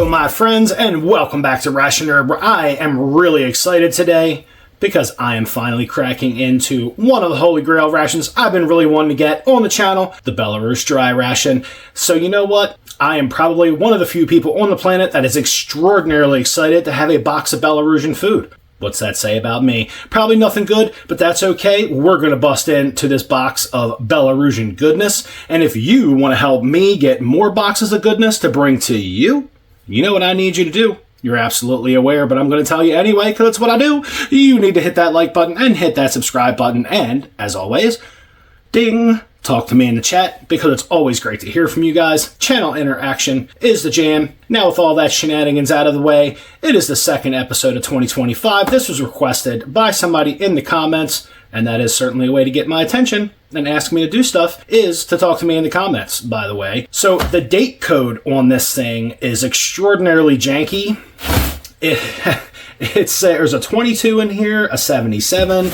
my friends, and welcome back to Ration, where I am really excited today because I am finally cracking into one of the holy grail rations I've been really wanting to get on the channel, the Belarus dry ration. So you know what? I am probably one of the few people on the planet that is extraordinarily excited to have a box of Belarusian food. What's that say about me? Probably nothing good, but that's okay. We're going to bust into this box of Belarusian goodness. And if you want to help me get more boxes of goodness to bring to you, you know what I need you to do. You're absolutely aware, but I'm going to tell you anyway, because it's what I do. You need to hit that like button and hit that subscribe button. And, as always, ding! Talk to me in the chat, because it's always great to hear from you guys. Channel interaction is the jam. Now with all that shenanigans out of the way, it is the second episode of 2025. This was requested by somebody in the comments, and that is certainly a way to get my attention and ask me to do stuff, is to talk to me in the comments, by the way. So the date code on this thing is extraordinarily janky. There's a 22 in here, a 77,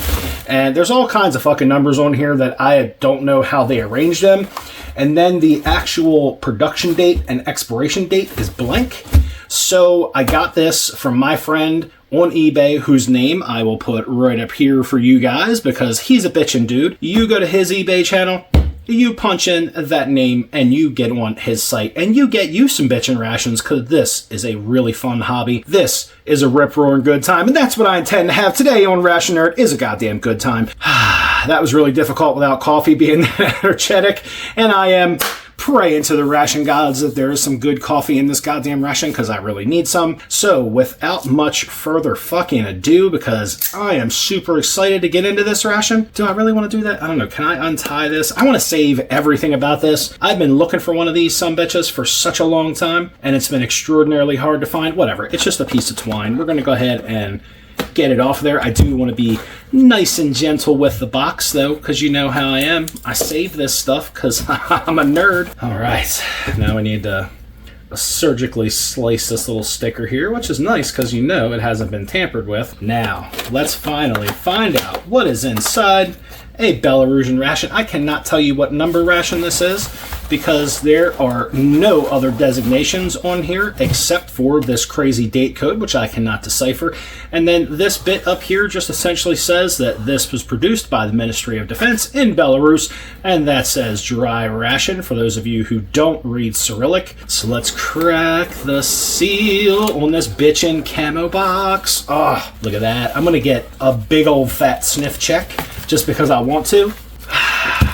and there's all kinds of fucking numbers on here that I don't know how they arranged them. And then the actual production date and expiration date is blank. So I got this from my friend on eBay, whose name I will put right up here for you guys because he's a bitchin' dude. You go to his eBay channel, you punch in that name, and you get on his site, and you get you some bitchin' rations, because this is a really fun hobby. This is a rip-roaring good time, and that's what I intend to have today on Ration Nerd, is a goddamn good time. That was really difficult without coffee being energetic, and I am praying to the ration gods that there is some good coffee in this goddamn ration, because I really need some. So without much further fucking ado, because I am super excited to get into this ration. Do I really want to do that? I don't know. Can I untie this? I want to save everything about this. I've been looking for one of these sumbitches for such a long time, and it's been extraordinarily hard to find. Whatever. It's just a piece of twine. We're going to go ahead and get it off there. I do want to be nice and gentle with the box, though, because you know how I am. I save this stuff because I'm a nerd. All right, now we need to surgically slice this little sticker here, which is nice because you know it hasn't been tampered with. Now, let's finally find out what is inside a Belarusian ration. I cannot tell you what number ration this is because there are no other designations on here except for this crazy date code, which I cannot decipher. And then this bit up here just essentially says that this was produced by the Ministry of Defense in Belarus, and that says dry ration for those of you who don't read Cyrillic. So let's crack the seal on this bitchin' camo box. Oh, look at that. I'm gonna get a big old fat sniff check just because I want to.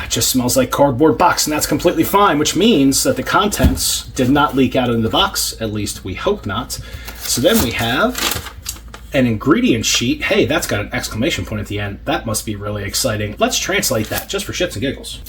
It just smells like cardboard box, and that's completely fine, which means that the contents did not leak out in the box. At least we hope not. So then we have an ingredient sheet. Hey, that's got an exclamation point at the end. That must be really exciting. Let's translate that just for shits and giggles.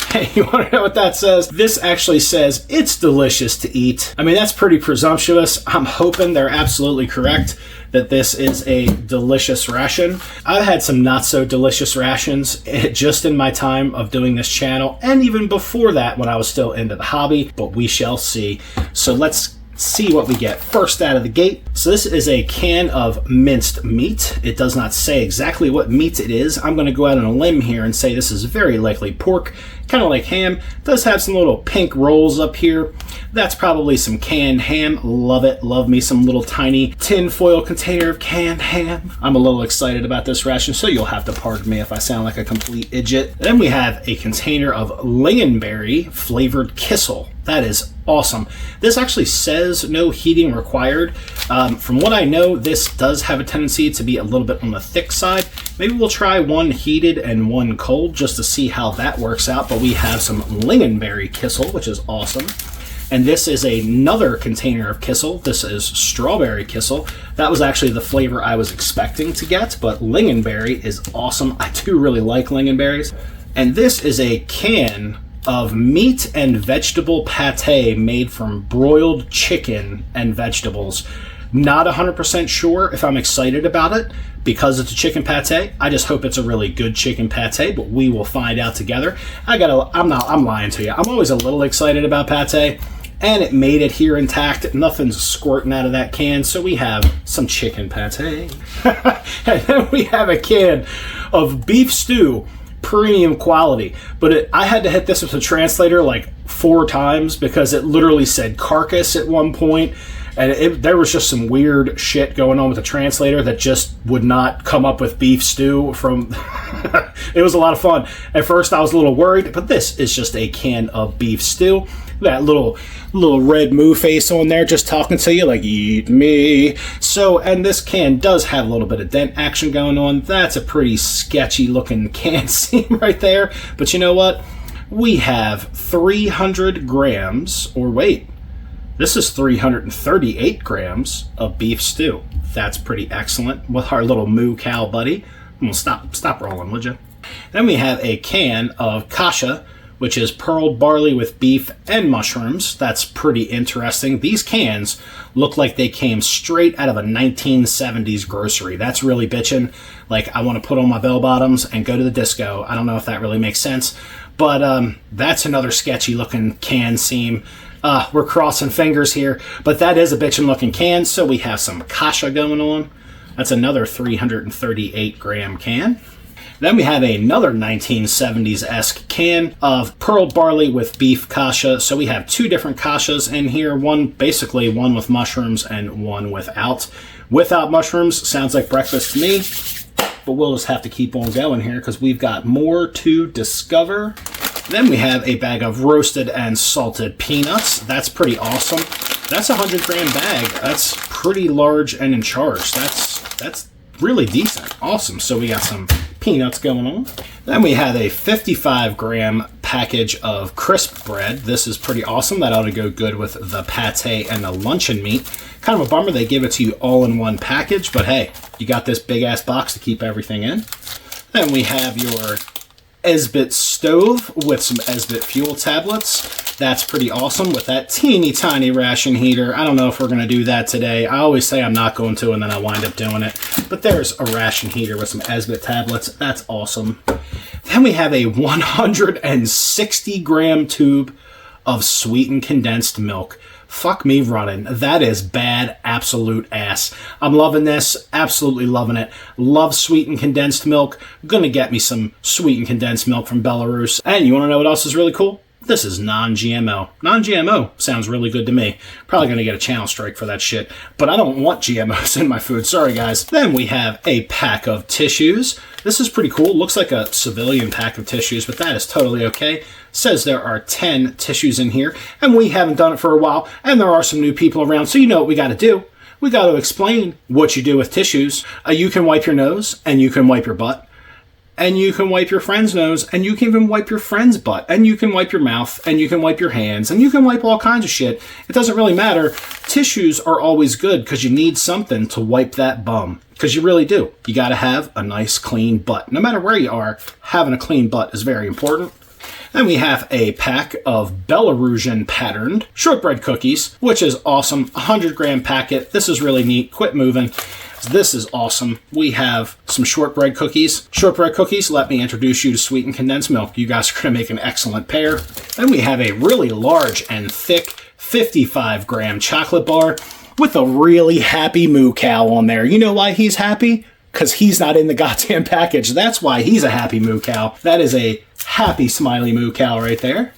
Hey, you want to know what that says? This actually says, it's delicious to eat. I mean, that's pretty presumptuous. I'm hoping they're absolutely correct that this is a delicious ration. I've had some not so delicious rations just in my time of doing this channel, and even before that when I was still into the hobby, but we shall see. So let's see what we get first out of the gate. So this is a can of minced meat. It does not say exactly what meat it is. I'm going to go out on a limb here and say this is very likely pork, kind of like ham. It does have some little pink rolls up here. That's probably some canned ham. Love it. Love me some little tiny tin foil container of canned ham. I'm a little excited about this ration, so you'll have to pardon me if I sound like a complete idiot. Then we have a container of lingonberry flavored kissel. That is awesome. This actually says no heating required. From what I know, this does have a tendency to be a little bit on the thick side. Maybe we'll try one heated and one cold just to see how that works out. But we have some lingonberry kissel, which is awesome. And this is another container of kissel. This is strawberry kissel. That was actually the flavor I was expecting to get, but lingonberry is awesome. I do really like lingonberries. And this is a can of meat and vegetable pate made from broiled chicken and vegetables. Not 100% sure if I'm excited about it because it's a chicken pate. I just hope it's a really good chicken pate, but we will find out together. I'm lying to you. I'm always a little excited about pate, and it made it here intact. Nothing's squirting out of that can, so we have some chicken pate. And then we have a can of beef stew, premium quality. But I had to hit this with a translator like 4 times because it literally said carcass at one point. And there was just some weird shit going on with the translator that just would not come up with beef stew from... It was a lot of fun. At first I was a little worried, but this is just a can of beef stew. That little red moo face on there just talking to you like, eat me. So, and this can does have a little bit of dent action going on. That's a pretty sketchy looking can seam right there. But you know what? We have 300 grams, or wait, this is 338 grams of beef stew. That's pretty excellent with our little moo cow buddy. Well, stop rolling, would you? Then we have a can of kasha, which is pearled barley with beef and mushrooms. That's pretty interesting. These cans look like they came straight out of a 1970s grocery. That's really bitchin'. Like, I want to put on my bell bottoms and go to the disco. I don't know if that really makes sense. But that's another sketchy looking can seam. We're crossing fingers here. But that is a bitchin' looking can. So we have some kasha going on. That's another 338 gram can. Then we have another 1970s-esque can of pearled barley with beef kasha. So we have two different kashas in here. One with mushrooms and one without. Without mushrooms sounds like breakfast to me. But we'll just have to keep on going here because we've got more to discover. Then we have a bag of roasted and salted peanuts. That's pretty awesome. That's a 100-gram bag. That's pretty large and in charge. That's really decent. Awesome. So we got some peanuts going on. Then we have a 55-gram package of crisp bread. This is pretty awesome. That ought to go good with the pate and the luncheon meat. Kind of a bummer they give it to you all in one package, but hey, you got this big-ass box to keep everything in. Then we have your Esbit stove with some Esbit fuel tablets. That's pretty awesome with that teeny tiny ration heater. I don't know if we're going to do that today. I always say I'm not going to, and then I wind up doing it. But there's a ration heater with some Esbit tablets. That's awesome. Then we have a 160-gram tube of sweetened condensed milk. Fuck me running. That is bad absolute ass. I'm loving this. Absolutely loving it. Love sweetened condensed milk. Gonna get me some sweetened condensed milk from Belarus. And you want to know what else is really cool? This is non-GMO. Non-GMO sounds really good to me. Probably going to get a channel strike for that shit. But I don't want GMOs in my food. Sorry, guys. Then we have a pack of tissues. This is pretty cool. Looks like a civilian pack of tissues, but that is totally okay. Says there are 10 tissues in here, and we haven't done it for a while, and there are some new people around, so you know what we got to do. We got to explain what you do with tissues. You can wipe your nose, and you can wipe your butt. And you can wipe your friend's nose, and you can even wipe your friend's butt, and you can wipe your mouth, and you can wipe your hands, and you can wipe all kinds of shit. It doesn't really matter. Tissues are always good because you need something to wipe that bum. Because you really do. You got to have a nice, clean butt. No matter where you are, having a clean butt is very important. Then we have a pack of Belarusian patterned shortbread cookies, which is awesome. 100-gram packet. This is really neat. Quit moving. This is awesome. We have some shortbread cookies. Shortbread cookies, let me introduce you to sweetened condensed milk. You guys are going to make an excellent pair. Then we have a really large and thick 55-gram chocolate bar with a really happy moo cow on there. You know why he's happy? Because he's not in the goddamn package. That's why he's a happy moo cow. That is a happy smiley moo cow right there.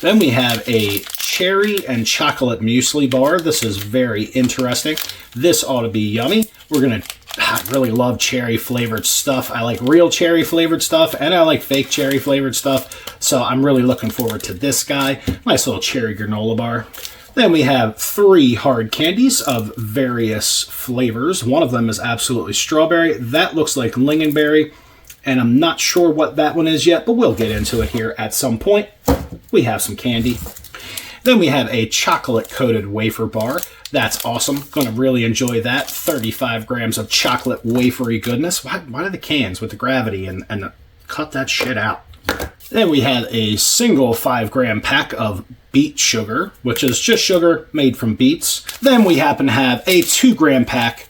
Then we have a cherry and chocolate muesli bar. This is very interesting. This ought to be yummy. I really love cherry flavored stuff. I like real cherry flavored stuff, and I like fake cherry flavored stuff. So I'm really looking forward to this guy. Nice little cherry granola bar. Then we have 3 hard candies of various flavors. One of them is absolutely strawberry. That looks like lingonberry, and I'm not sure what that one is yet, but we'll get into it here at some point. We have some candy. Then we have a chocolate-coated wafer bar. That's awesome. Going to really enjoy that. 35 grams of chocolate wafery goodness. Why do the cans with the gravity and cut that shit out? Then we have a single 5-gram pack of beet sugar, which is just sugar made from beets. Then we happen to have a 2-gram pack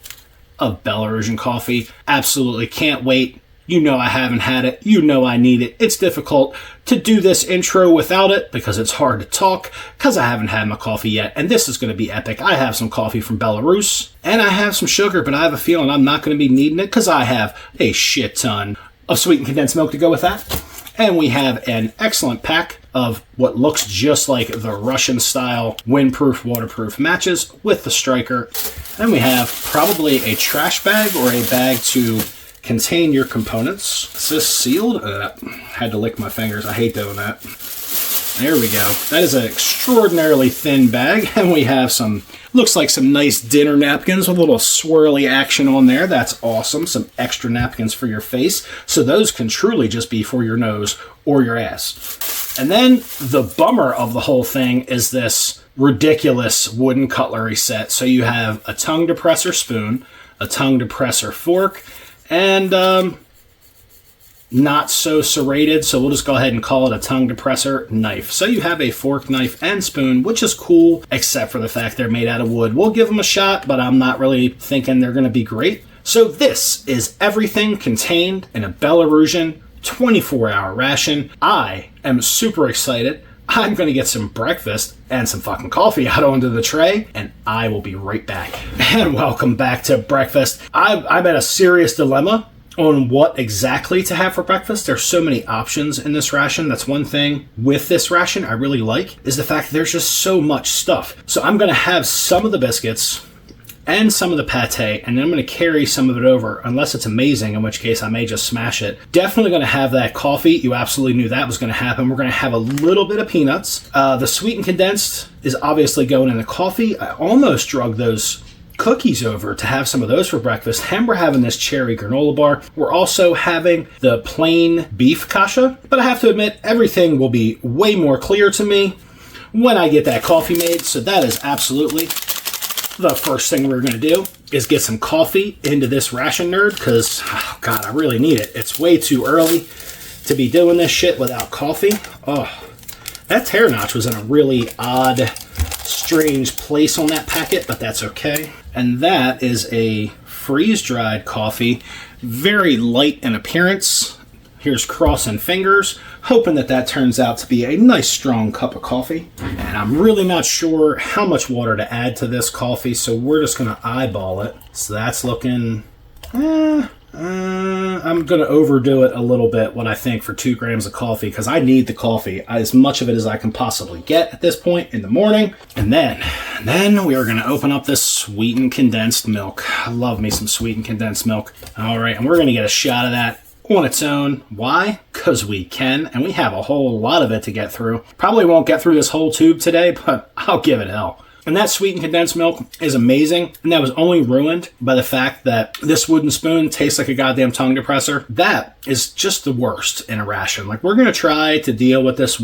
of Belarusian coffee. Absolutely can't wait. You know I haven't had it. You know I need it. It's difficult to do this intro without it because it's hard to talk because I haven't had my coffee yet. And this is going to be epic. I have some coffee from Belarus and I have some sugar, but I have a feeling I'm not going to be needing it because I have a shit ton of sweetened condensed milk to go with that. And we have an excellent pack of what looks just like the Russian style windproof, waterproof matches with the striker. Then we have probably a trash bag or a bag to contain your components. Is this sealed? Had to lick my fingers. I hate doing that. There we go. That is an extraordinarily thin bag, and we have some, looks like some nice dinner napkins with a little swirly action on there. That's awesome. Some extra napkins for your face. So those can truly just be for your nose or your ass. And then the bummer of the whole thing is this ridiculous wooden cutlery set. So you have a tongue depressor spoon, a tongue depressor fork, and not so serrated, so we'll just go ahead and call it a tongue depressor knife. So you have a fork, knife, and spoon, which is cool, except for the fact they're made out of wood. We'll give them a shot, but I'm not really thinking they're going to be great. So this is everything contained in a Belarusian 24-hour ration. I am super excited. I'm going to get some breakfast and some fucking coffee out onto the tray, and I will be right back. And welcome back to breakfast. I'm at a serious dilemma on what exactly to have for breakfast. There's so many options in this ration. That's one thing with this ration I really like, is the fact that there's just so much stuff. So I'm going to have some of the biscuits and some of the pate, and then I'm going to carry some of it over, unless it's amazing, in which case I may just smash it. Definitely going to have that coffee. You absolutely knew that was going to happen. We're going to have a little bit of peanuts. The sweetened condensed is obviously going in the coffee. I almost drug those cookies over to have some of those for breakfast, and we're having this cherry granola bar. We're also having the plain beef kasha, but I have to admit, everything will be way more clear to me when I get that coffee made. So that is absolutely the first thing we're going to do, is get some coffee into this ration nerd, because, oh God, I really need it. It's way too early to be doing this shit without coffee. Oh, that tear notch was in a really odd, strange place on that packet, but that's okay. And that is a freeze-dried coffee, very light in appearance. Here's crossing fingers, hoping that that turns out to be a nice strong cup of coffee. And I'm really not sure how much water to add to this coffee, so we're just going to eyeball it. So that's looking, I'm going to overdo it a little bit, what I think, for 2 grams of coffee, because I need the coffee, as much of it as I can possibly get at this point in the morning. And then we are going to open up this sweetened condensed milk. I love me some sweetened condensed milk. All right, and we're going to get a shot of that on its own. Why? Because we can, and we have a whole lot of it to get through. Probably won't get through this whole tube today, but I'll give it hell. And that sweetened condensed milk is amazing, and that was only ruined by the fact that this wooden spoon tastes like a goddamn tongue depressor. That is just the worst in a ration. Like, we're going to try to deal with these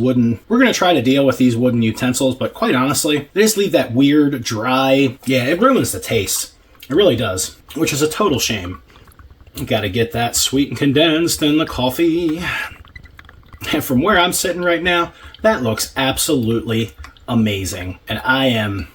wooden utensils, but quite honestly, they just leave that weird, dry, it ruins the taste. It really does, which is a total shame. You got to get that sweetened condensed in the coffee. And from where I'm sitting right now, that looks absolutely amazing. And I am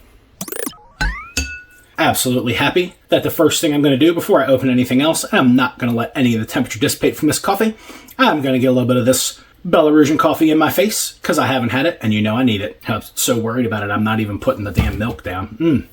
absolutely happy that the first thing I'm going to do before I open anything else, and I'm not going to let any of the temperature dissipate from this coffee, I'm going to get a little bit of this Belarusian coffee in my face, because I haven't had it, and you know I need it. I'm so worried about it, I'm not even putting the damn milk down.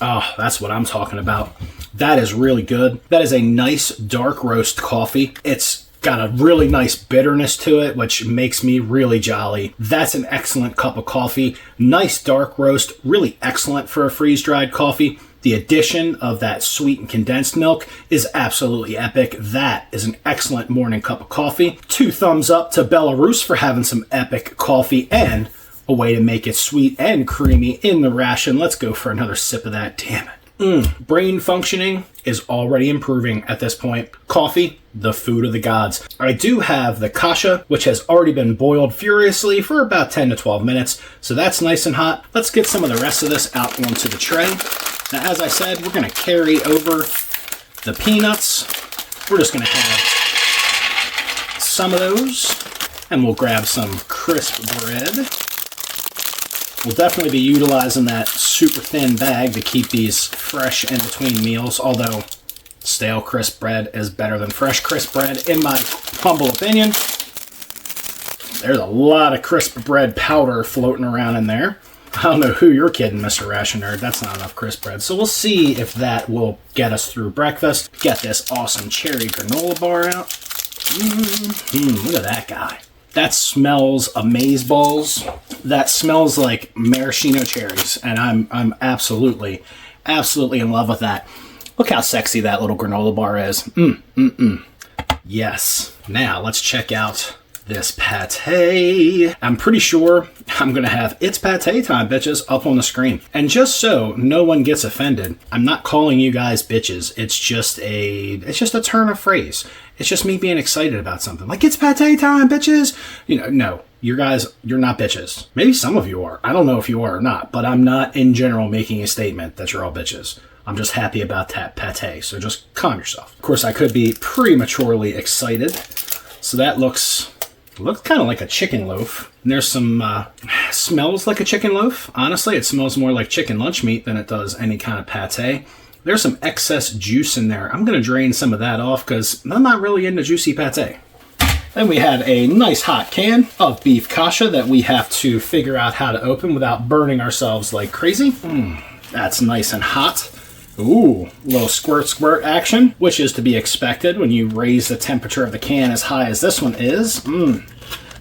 Oh, that's what I'm talking about. That is really good. That is a nice dark roast coffee. It's got a really nice bitterness to it, which makes me really jolly. That's an excellent cup of coffee. Nice dark roast, really excellent for a freeze-dried coffee. The addition of that sweetened condensed milk is absolutely epic. That is an excellent morning cup of coffee. 2 thumbs up to Belarus for having some epic coffee and a way to make it sweet and creamy in the ration. Let's go for another sip of that. Damn it. Brain functioning is already improving at this point. Coffee, the food of the gods. I do have the kasha, which has already been boiled furiously for about 10 to 12 minutes, so that's nice and hot. Let's get some of the rest of this out onto the tray. Now, as I said, we're going to carry over the peanuts. We're just going to have some of those, and we'll grab some crisp bread. We'll definitely be utilizing that super thin bag to keep these fresh in between meals, although stale crisp bread is better than fresh crisp bread, in my humble opinion. There's a lot of crisp bread powder floating around in there. I don't know who you're kidding, Mr. Ration Nerd. That's not enough crisp bread. So we'll see if that will get us through breakfast. Get this awesome cherry granola bar out. Look at that guy. That smells amazeballs. That smells like maraschino cherries, and I'm absolutely in love with that. Look how sexy that little granola bar is. Yes. Now let's check out this pate. I'm pretty sure I'm gonna have "It's Pate Time, bitches" up on the screen. And just so no one gets offended, I'm not calling you guys bitches. It's just a turn of phrase. It's just me being excited about something. Like, "It's pate time, bitches." You know, no, you guys, you're not bitches. Maybe some of you are. I don't know if you are or not, but I'm not in general making a statement that you're all bitches. I'm just happy about that pate, so just calm yourself. Of course, I could be prematurely excited. So that looks kind of like a chicken loaf. And there's some, smells like a chicken loaf. Honestly, it smells more like chicken lunch meat than it does any kind of pate. There's some excess juice in there. I'm going to drain some of that off because I'm not really into juicy pate. Then we have a nice hot can of beef kasha that we have to figure out how to open without burning ourselves like crazy. That's nice and hot. Ooh, little squirt action, which is to be expected when you raise the temperature of the can as high as this one is.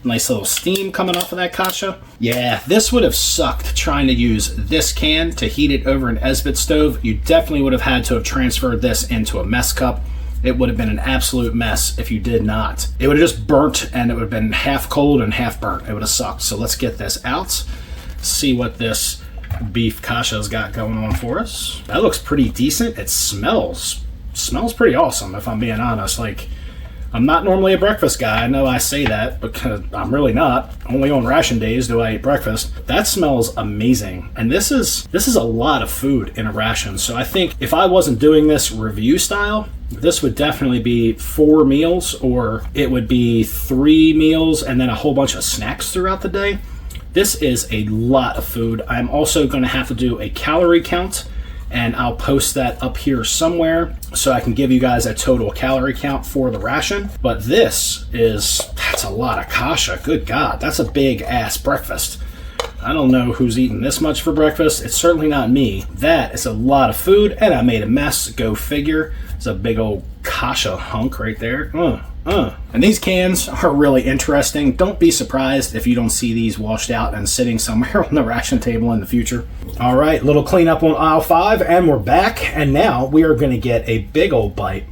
Nice little steam coming off of that kasha. Yeah, this would have sucked trying to use this can to heat it over an Esbit stove. You definitely would have had to have transferred this into a mess cup. It would have been an absolute mess if you did not. It would have just burnt, and it would have been half cold and half burnt. It would have sucked. So let's get this out, see what this beef kasha's got going on for us. That looks pretty decent. It smells pretty awesome, if I'm being honest. Like, I'm not normally a breakfast guy. I know I say that because I'm really not. Only on ration days do I eat breakfast. That smells amazing. And this is a lot of food in a ration. So I think if I wasn't doing this review style, this would definitely be 4 meals, or it would be 3 meals and then a whole bunch of snacks throughout the day. This is a lot of food. I'm also going to have to do a calorie count, and I'll post that up here somewhere so I can give you guys a total calorie count for the ration. But that's a lot of kasha. Good God, that's a big ass breakfast. I don't know who's eating this much for breakfast. It's certainly not me. That is a lot of food, and I made a mess. Go figure. It's a big old kasha hunk right there. And these cans are really interesting. Don't be surprised if you don't see these washed out and sitting somewhere on the ration table in the future. All right, little cleanup on aisle 5, and we're back. And now we are going to get a big old bite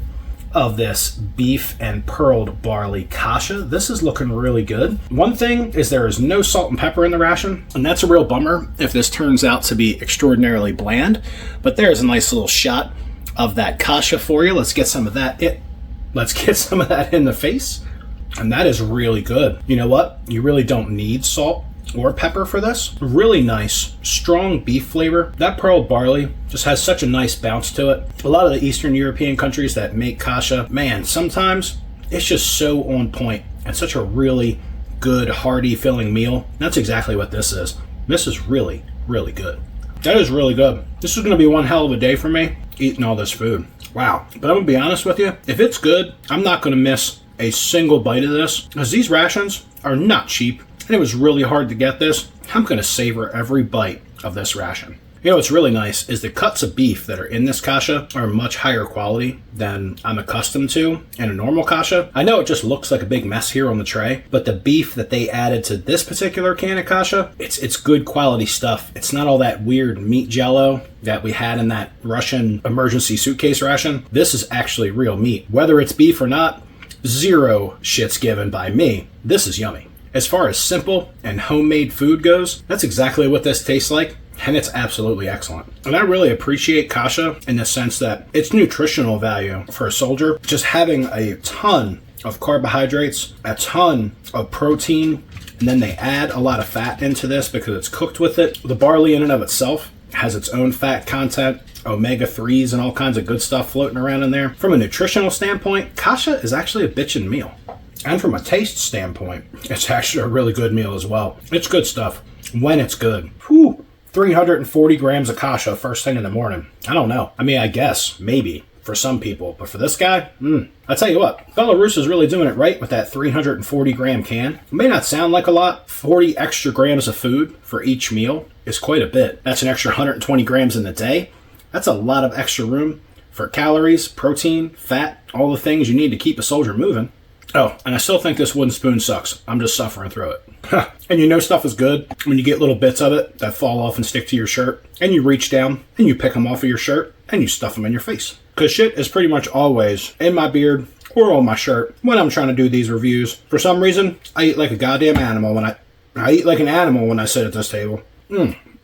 of this beef and pearled barley kasha. This is looking really good. One thing is there is no salt and pepper in the ration, and that's a real bummer if this turns out to be extraordinarily bland. But there's a nice little shot of that kasha for you. Let's get some of that. Let's get some of that in the face. And that is really good. You know what? You really don't need salt or pepper for this. Really nice, strong beef flavor. That pearled barley just has such a nice bounce to it. A lot of the Eastern European countries that make kasha, man, sometimes it's just so on point. It's such a really good, hearty, filling meal. That's exactly what this is. This is really, really good. That is really good. This is going to be one hell of a day for me, eating all this food. Wow. But I'm going to be honest with you. If it's good, I'm not going to miss a single bite of this, because these rations are not cheap, and it was really hard to get this. I'm going to savor every bite of this ration. You know what's really nice is the cuts of beef that are in this kasha are much higher quality than I'm accustomed to in a normal kasha. I know it just looks like a big mess here on the tray, but the beef that they added to this particular can of kasha, it's good quality stuff. It's not all that weird meat jello that we had in that Russian emergency suitcase ration. This is actually real meat. Whether it's beef or not, zero shits given by me. This is yummy. As far as simple and homemade food goes, that's exactly what this tastes like. And it's absolutely excellent. And I really appreciate kasha in the sense that it's nutritional value for a soldier. Just having a ton of carbohydrates, a ton of protein, and then they add a lot of fat into this because it's cooked with it. The barley in and of itself has its own fat content, omega-3s and all kinds of good stuff floating around in there. From a nutritional standpoint, kasha is actually a bitchin' meal. And from a taste standpoint, it's actually a really good meal as well. It's good stuff when it's good. Whew. 340 grams of kasha first thing in the morning. I don't know. I mean, I guess, maybe, for some people. But for this guy, I tell you what, Belarus is really doing it right with that 340 gram can. It may not sound like a lot. 40 extra grams of food for each meal is quite a bit. That's an extra 120 grams in the day. That's a lot of extra room for calories, protein, fat, all the things you need to keep a soldier moving. Oh, and I still think this wooden spoon sucks. I'm just suffering through it. And you know stuff is good when you get little bits of it that fall off and stick to your shirt, and you reach down and you pick them off of your shirt and you stuff them in your face. Because shit is pretty much always in my beard or on my shirt when I'm trying to do these reviews. For some reason, I eat like a goddamn animal when I eat like an animal when I sit at this table.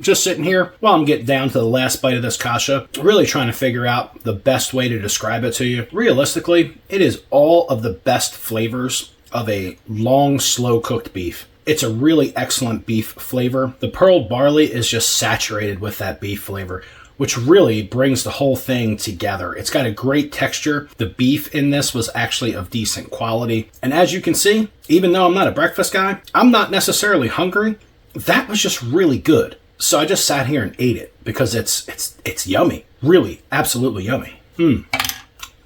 Just sitting here while I'm getting down to the last bite of this kasha, really trying to figure out the best way to describe it to you. Realistically, it is all of the best flavors of a long, slow-cooked beef. It's a really excellent beef flavor. The pearled barley is just saturated with that beef flavor, which really brings the whole thing together. It's got a great texture. The beef in this was actually of decent quality. And as you can see, even though I'm not a breakfast guy, I'm not necessarily hungry. That was just really good. So I just sat here and ate it because it's yummy. Really, absolutely yummy.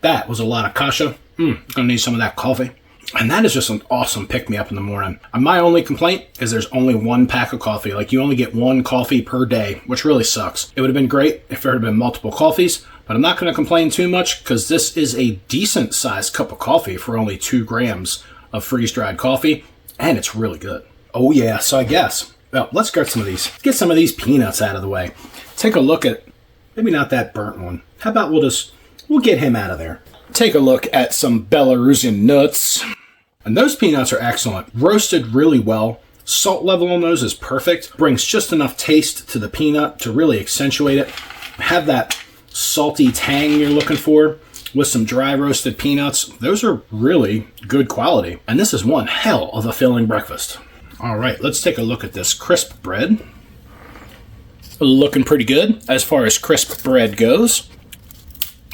That was a lot of kasha. Gonna need some of that coffee. And that is just an awesome pick-me-up in the morning. And my only complaint is there's only one pack of coffee. Like, you only get one coffee per day, which really sucks. It would have been great if there had been multiple coffees, but I'm not going to complain too much because this is a decent-sized cup of coffee for only 2 grams of freeze-dried coffee, and it's really good. Oh yeah, so I guess, well, let's get some of these peanuts out of the way. Take a look at, maybe not that burnt one. How about we'll get him out of there. Take a look at some Belarusian nuts. And those peanuts are excellent. Roasted really well. Salt level on those is perfect. Brings just enough taste to the peanut to really accentuate it. Have that salty tang you're looking for with some dry roasted peanuts. Those are really good quality. And this is one hell of a filling breakfast. All right, let's take a look at this crisp bread. Looking pretty good as far as crisp bread goes.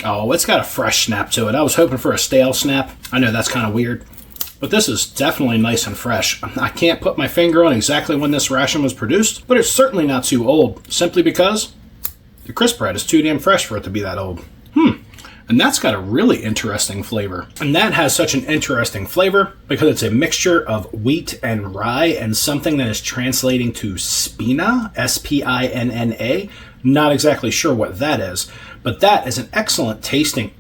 Oh, it's got a fresh snap to it. I was hoping for a stale snap. I know that's kind of weird, but this is definitely nice and fresh. I can't put my finger on exactly when this ration was produced, but it's certainly not too old, simply because the crisp bread is too damn fresh for it to be that old. And that's got a really interesting flavor. And that has such an interesting flavor because it's a mixture of wheat and rye and something that is translating to spina, S-P-I-N-N-A. Not exactly sure what that is, but that is an excellent tasting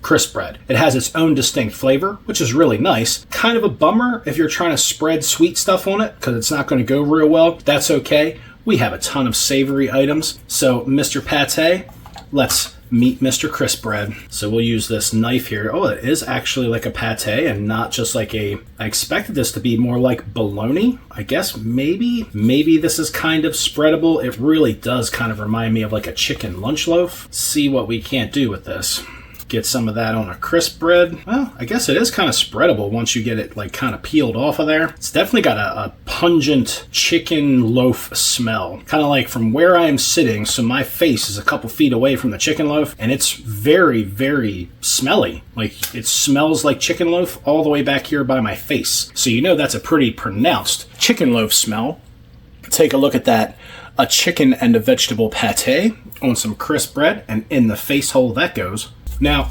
crisp bread. It has its own distinct flavor, which is really nice. Kind of a bummer if you're trying to spread sweet stuff on it because it's not going to go real well. That's okay. We have a ton of savory items. So, Mr. Pate, let's meet Mr. Crisp Bread. So we'll use this knife here. Oh, it is actually like a pate and not just like I expected this to be more like bologna. I guess maybe this is kind of spreadable. It really does kind of remind me of like a chicken lunch loaf. See what we can't do with this. Get some of that on a crisp bread. Well, I guess it is kind of spreadable once you get it like kind of peeled off of there. It's definitely got a pungent chicken loaf smell. Kind of like from where I am sitting, so my face is a couple feet away from the chicken loaf, and it's very, very smelly. Like, it smells like chicken loaf all the way back here by my face. So you know that's a pretty pronounced chicken loaf smell. Take a look at that. A chicken and a vegetable pate on some crisp bread, and in the face hole that goes. Now,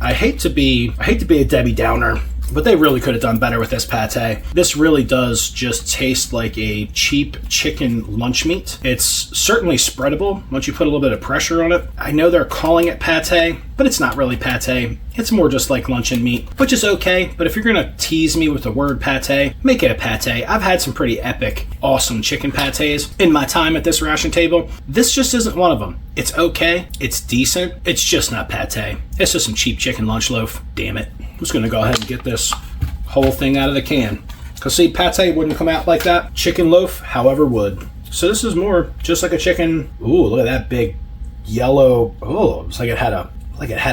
I hate to be a Debbie Downer, but they really could have done better with this pate. This really does just taste like a cheap chicken lunch meat. It's certainly spreadable once you put a little bit of pressure on it. I know they're calling it pate, but it's not really pate. It's more just like luncheon meat, which is okay. But if you're gonna tease me with the word pate, make it a pate. I've had some pretty epic, awesome chicken pates in my time at this ration table. This just isn't one of them. It's okay. It's decent. It's just not pate. It's just some cheap chicken lunch loaf. Damn it. I'm just gonna go ahead and get this whole thing out of the can. Because see, pate wouldn't come out like that. Chicken loaf, however, would. So this is more just like a chicken. Ooh, look at that big yellow. Oh, it's like it had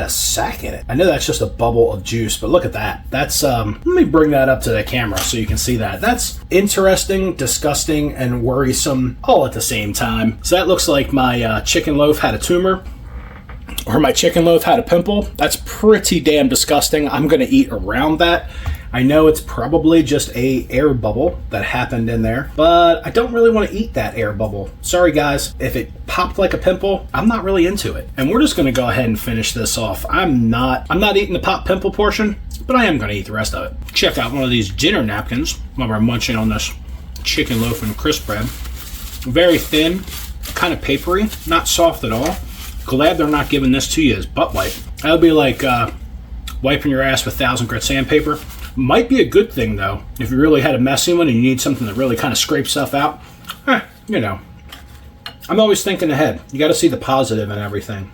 a sack in it. I know that's just a bubble of juice, but look at that. That's, let me bring that up to the camera so you can see that. That's interesting, disgusting, and worrisome all at the same time. So that looks like my chicken loaf had a tumor. Or my chicken loaf had a pimple. That's pretty damn disgusting. I'm gonna eat around that. I know it's probably just a air bubble that happened in there, but I don't really want to eat that air bubble. Sorry guys, if it popped like a pimple, I'm not really into it. And we're just gonna go ahead and finish this off. I'm not eating the pop pimple portion, but I am gonna eat the rest of it. Check out one of these dinner napkins while we're munching on this chicken loaf and crisp bread. Very thin, kind of papery, not soft at all. Glad they're not giving this to you as butt wipe. That would be like wiping your ass with 1,000 grit sandpaper. Might be a good thing, though, if you really had a messy one and you need something to really kind of scrape stuff out. You know, I'm always thinking ahead. You got to see the positive in everything.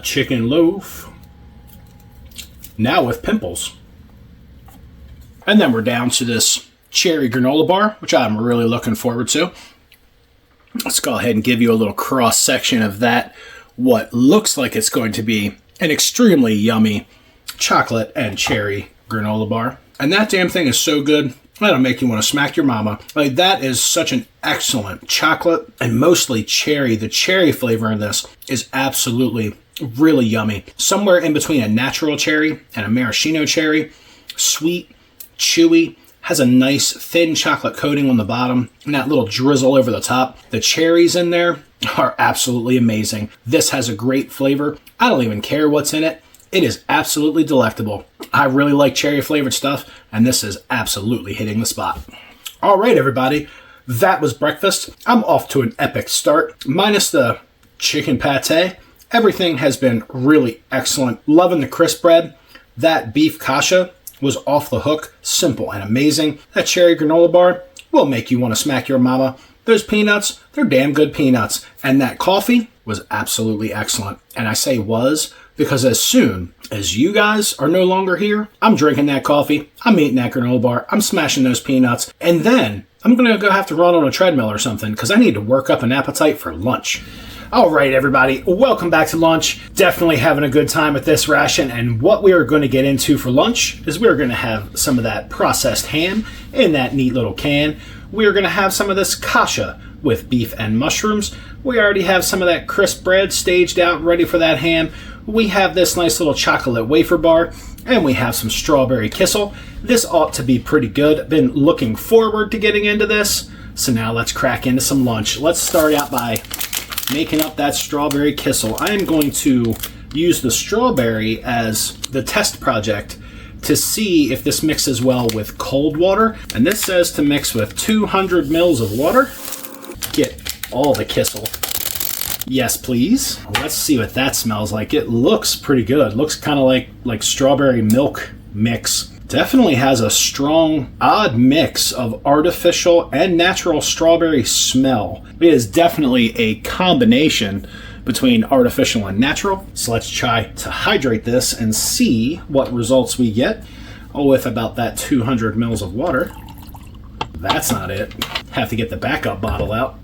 Chicken loaf. Now with pimples. And then we're down to this cherry granola bar, which I'm really looking forward to. Let's go ahead and give you a little cross section of that. What looks like it's going to be an extremely yummy chocolate and cherry granola bar. And that damn thing is so good, that'll make you want to smack your mama. Like, that is such an excellent chocolate and mostly cherry. The cherry flavor in this is absolutely really yummy. Somewhere in between a natural cherry and a maraschino cherry. Sweet, chewy, has a nice thin chocolate coating on the bottom and that little drizzle over the top. The cherries in there are absolutely amazing. This has a great flavor. I don't even care what's in it. It is absolutely delectable. I really like cherry flavored stuff, and this is absolutely hitting the spot. All right, everybody. That was breakfast. I'm off to an epic start. Minus the chicken pate, everything has been really excellent. Loving the crisp bread. That beef kasha was off the hook. Simple and amazing. That cherry granola bar will make you want to smack your mama. Those peanuts, they're damn good peanuts. And that coffee was absolutely excellent. And I say was because as soon as you guys are no longer here, I'm drinking that coffee, I'm eating that granola bar, I'm smashing those peanuts, and then I'm going to go have to run on a treadmill or something because I need to work up an appetite for lunch. All right, everybody, welcome back to lunch. Definitely having a good time with this ration, and what we are going to get into for lunch is we're going to have some of that processed ham in that neat little can. We're going to have some of this kasha with beef and mushrooms. We already have some of that crisp bread staged out, ready for that ham. We have this nice little chocolate wafer bar, and we have some strawberry kissel. This ought to be pretty good. Been looking forward to getting into this. So now let's crack into some lunch. Let's start out by making up that strawberry kissel. I am going to use the strawberry as the test project to see if this mixes well with cold water. And this says to mix with 200 mils of water. Get all the kissel. Yes, please. Let's see what that smells like. It looks pretty good. Looks kind of like strawberry milk mix. Definitely has a strong, odd mix of artificial and natural strawberry smell. It is definitely a combination between artificial and natural. So let's try to hydrate this and see what results we get with about that 200 mils of water. That's not it. Have to get the backup bottle out.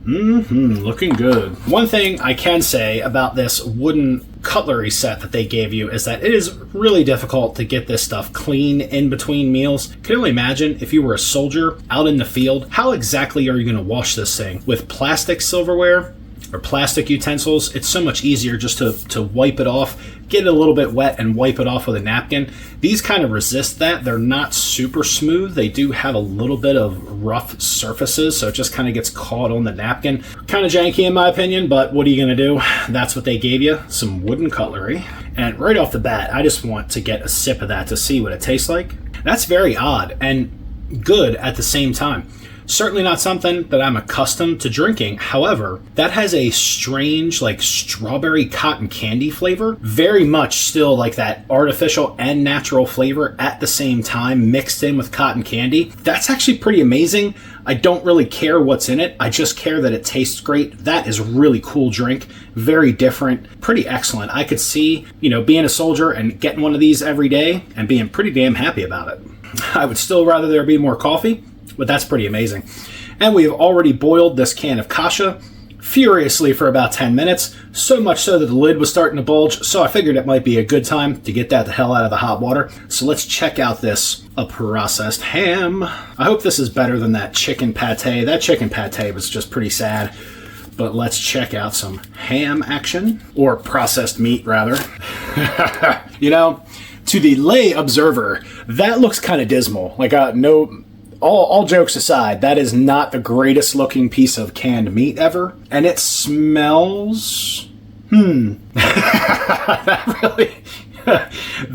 Looking good. One thing I can say about this wooden cutlery set that they gave you is that it is really difficult to get this stuff clean in between meals. Can you only imagine if you were a soldier out in the field, how exactly are you going to wash this thing? With plastic silverware or plastic utensils, it's so much easier just to wipe it off, get it a little bit wet and wipe it off with a napkin. These kind of resist that. They're not super smooth. They do have a little bit of rough surfaces, so it just kind of gets caught on the napkin. Kind of janky in my opinion, but what are you going to do? That's what they gave you, some wooden cutlery. And right off the bat, I just want to get a sip of that to see what it tastes like. That's very odd and good at the same time. Certainly not something that I'm accustomed to drinking. However, that has a strange, like strawberry cotton candy flavor. Very much still like that artificial and natural flavor at the same time mixed in with cotton candy. That's actually pretty amazing. I don't really care what's in it. I just care that it tastes great. That is a really cool drink. Very different. Pretty excellent. I could see, being a soldier and getting one of these every day and being pretty damn happy about it. I would still rather there be more coffee, but that's pretty amazing. And we have already boiled this can of kasha furiously for about 10 minutes, so much so that the lid was starting to bulge, so I figured it might be a good time to get that the hell out of the hot water. So let's check out this processed ham. I hope this is better than that chicken pate. That chicken pate was just pretty sad. But let's check out some ham action, or processed meat rather. To the lay observer, that looks kind of dismal. All jokes aside, that is not the greatest looking piece of canned meat ever. And it smells... that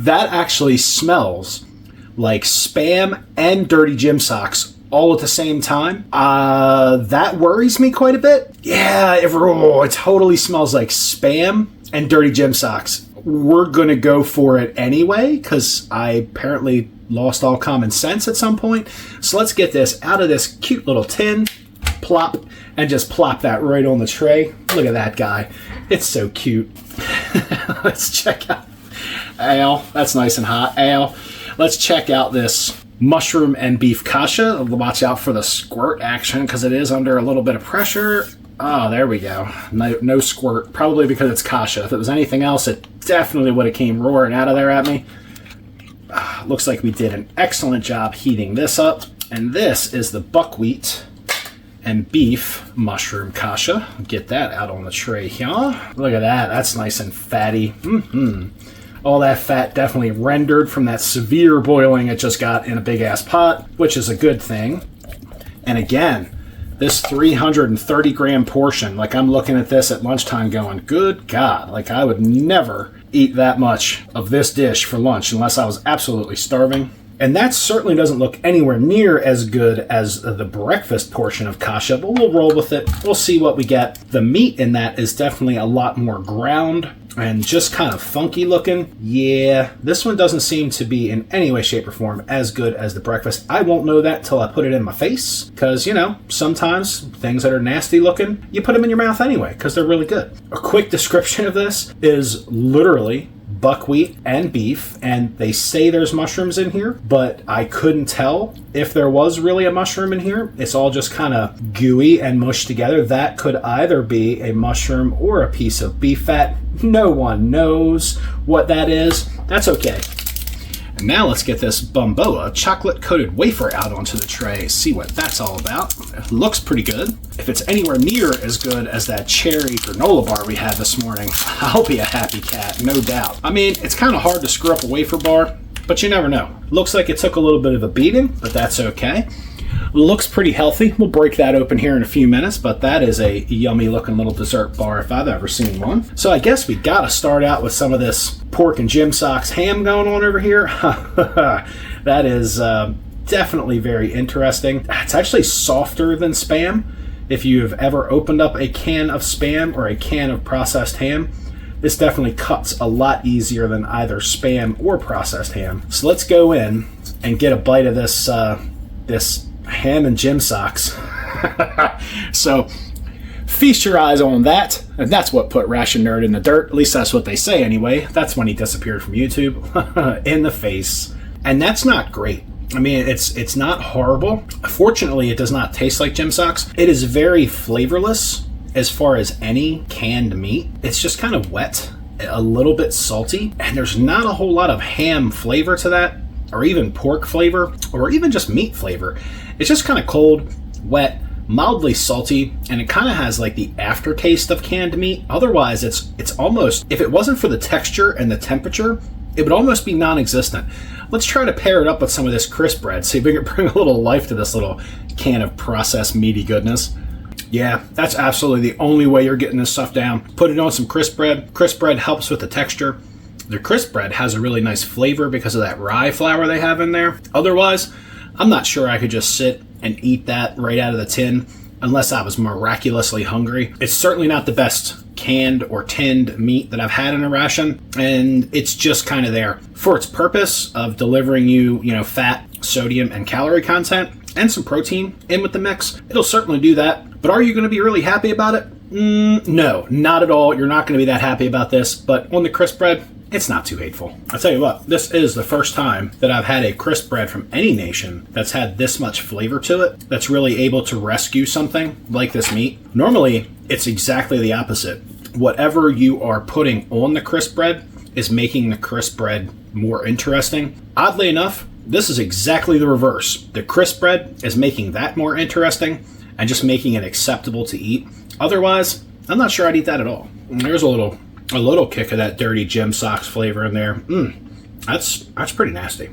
actually smells like Spam and Dirty Gym Socks all at the same time. That worries me quite a bit. Yeah, it totally smells like Spam and Dirty Gym Socks we're going to go for it anyway because I apparently lost all common sense at some point. So let's get this out of this cute little tin, plop, and just plop that right on the tray. Look at that guy. It's so cute. Let's check out... Ow, that's nice and hot. Ow. Let's check out this mushroom and beef kasha. Watch out for the squirt action because it is under a little bit of pressure. Oh, there we go. No squirt. Probably because it's kasha. If it was anything else, it definitely would have came roaring out of there at me. Looks like we did an excellent job heating this up. And this is the buckwheat and beef mushroom kasha. Get that out on the tray here. Look at that. That's nice and fatty. All that fat definitely rendered from that severe boiling it just got in a big-ass pot, which is a good thing. And again, this 330-gram portion, like I'm looking at this at lunchtime going, good God, like I would never eat that much of this dish for lunch unless I was absolutely starving. And that certainly doesn't look anywhere near as good as the breakfast portion of kasha, but we'll roll with it. We'll see what we get. The meat in that is definitely a lot more ground and just kind of funky looking. Yeah, this one doesn't seem to be in any way, shape, or form as good as the breakfast. I won't know that till I put it in my face because, you know, sometimes things that are nasty looking, you put them in your mouth anyway because they're really good. A quick description of this is literally buckwheat and beef, and they say there's mushrooms in here, but I couldn't tell if there was really a mushroom in here. It's all just kind of gooey and mushed together. That could either be a mushroom or a piece of beef fat. No one knows what that is. That's okay. And now let's get this Bumboa chocolate-coated wafer out onto the tray, see what that's all about. It looks pretty good. If it's anywhere near as good as that cherry granola bar we had this morning, I'll be a happy cat, no doubt. I mean, it's kind of hard to screw up a wafer bar, but you never know. Looks like it took a little bit of a beating, but that's okay. Looks pretty healthy. We'll break that open here in a few minutes, but that is a yummy looking little dessert bar if I've ever seen one. So I guess we gotta start out with some of this pork and Jim Socks ham going on over here. That is definitely very interesting. It's actually softer than Spam. If you've ever opened up a can of Spam or a can of processed ham, this definitely cuts a lot easier than either Spam or processed ham. So let's go in and get a bite of this this ham and Jim Socks. So feast your eyes on that, and that's what put Ration Nerd in the dirt. At least that's what they say anyway. That's when he disappeared from YouTube. In the face. And that's not great. I mean, it's not horrible. Fortunately, it does not taste like Jim Socks. It is very flavorless as far as any canned meat. It's just kind of wet, a little bit salty, and there's not a whole lot of ham flavor to that, or even pork flavor, or even just meat flavor. It's just kind of cold, wet, mildly salty, and it kind of has like the aftertaste of canned meat. Otherwise, it's almost, if it wasn't for the texture and the temperature, it would almost be non-existent. Let's try to pair it up with some of this crisp bread, see if we can bring a little life to this little can of processed meaty goodness. Yeah, that's absolutely the only way you're getting this stuff down. Put it on some crisp bread. Crisp bread helps with the texture. The crisp bread has a really nice flavor because of that rye flour they have in there. Otherwise, I'm not sure I could just sit and eat that right out of the tin unless I was miraculously hungry. It's certainly not the best canned or tinned meat that I've had in a ration, and it's just kind of there for its purpose of delivering you, fat, sodium, and calorie content, and some protein in with the mix. It'll certainly do that, but are you going to be really happy about it? No, not at all. You're not going to be that happy about this, but on the crisp bread, it's not too hateful. I'll tell you what, this is the first time that I've had a crisp bread from any nation that's had this much flavor to it, that's really able to rescue something like this meat. Normally, it's exactly the opposite. Whatever you are putting on the crisp bread is making the crisp bread more interesting. Oddly enough, this is exactly the reverse. The crisp bread is making that more interesting and just making it acceptable to eat. Otherwise, I'm not sure I'd eat that at all. There's a little kick of that dirty Jim Socks flavor in there. That's pretty nasty.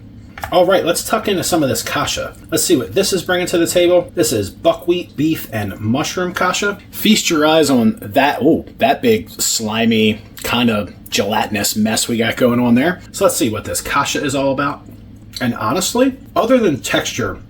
All right, let's tuck into some of this kasha. Let's see what this is bringing to the table. This is buckwheat, beef, and mushroom kasha. Feast your eyes on that. Oh, that big, slimy, kind of gelatinous mess we got going on there. So let's see what this kasha is all about. And honestly, other than texture,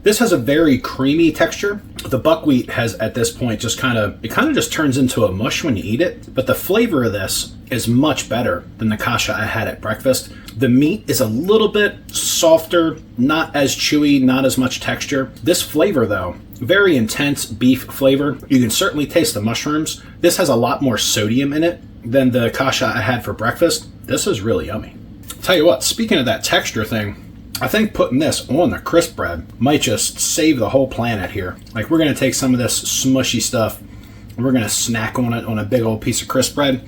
this has a very creamy texture, The buckwheat has, at this point, just kind of just turns into a mush when you eat it. But the flavor of this is much better than the kasha I had at breakfast. The meat is a little bit softer, not as chewy, not as much texture. This flavor, though, very intense beef flavor. You can certainly taste the mushrooms. This has a lot more sodium in it than the kasha I had for breakfast. This is really yummy. Tell you what, speaking of that texture thing, I think putting this on the crisp bread might just save the whole planet here. Like, we're going to take some of this smushy stuff and we're going to snack on it on a big old piece of crisp bread.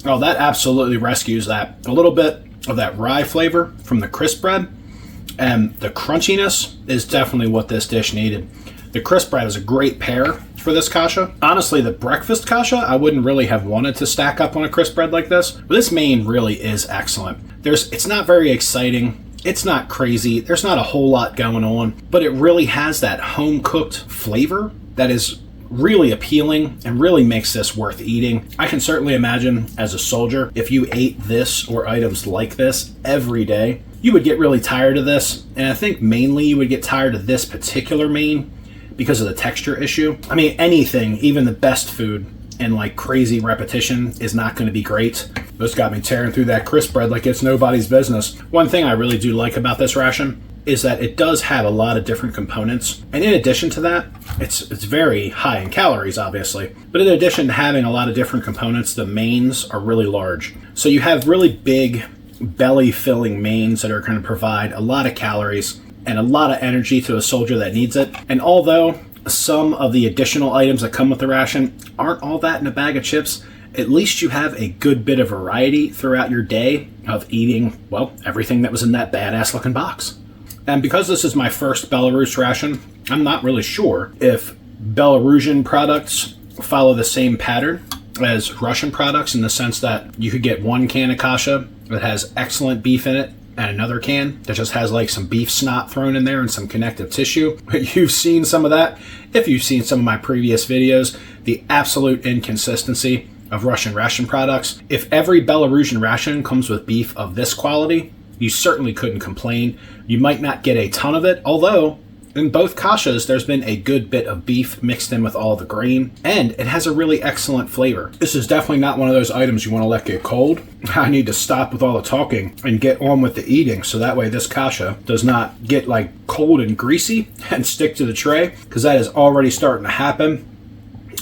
Oh, that absolutely rescues that. A little bit of that rye flavor from the crisp bread, and the crunchiness is definitely what this dish needed. The crisp bread is a great pair for this kasha. Honestly, the breakfast kasha, I wouldn't really have wanted to stack up on a crisp bread like this, but this main really is excellent. It's not very exciting. It's not crazy. There's not a whole lot going on, but it really has that home-cooked flavor that is really appealing and really makes this worth eating. I can certainly imagine as a soldier, if you ate this or items like this every day, you would get really tired of this. And I think mainly you would get tired of this particular main because of the texture issue. I mean, anything, even the best food, and like crazy repetition is not going to be great. This got me tearing through that crisp bread like it's nobody's business. One thing I really do like about this ration is that it does have a lot of different components. And in addition to that, it's very high in calories, obviously. But in addition to having a lot of different components, the mains are really large. So you have really big belly-filling mains that are going to provide a lot of calories and a lot of energy to a soldier that needs it. And although some of the additional items that come with the ration aren't all that in a bag of chips, at least you have a good bit of variety throughout your day of eating, well, everything that was in that badass looking box. And because this is my first Belarus ration, I'm not really sure if Belarusian products follow the same pattern as Russian products, in the sense that you could get one can of kasha that has excellent beef in it and another can that just has like some beef snot thrown in there and some connective tissue. You've seen some of that. If you've seen some of my previous videos, the absolute inconsistency of Russian ration products. If every Belarusian ration comes with beef of this quality, you certainly couldn't complain. You might not get a ton of it, although in both kashas, there's been a good bit of beef mixed in with all the grain, and it has a really excellent flavor. This is definitely not one of those items you want to let get cold. I need to stop with all the talking and get on with the eating, so that way this kasha does not get like cold and greasy and stick to the tray, because that is already starting to happen.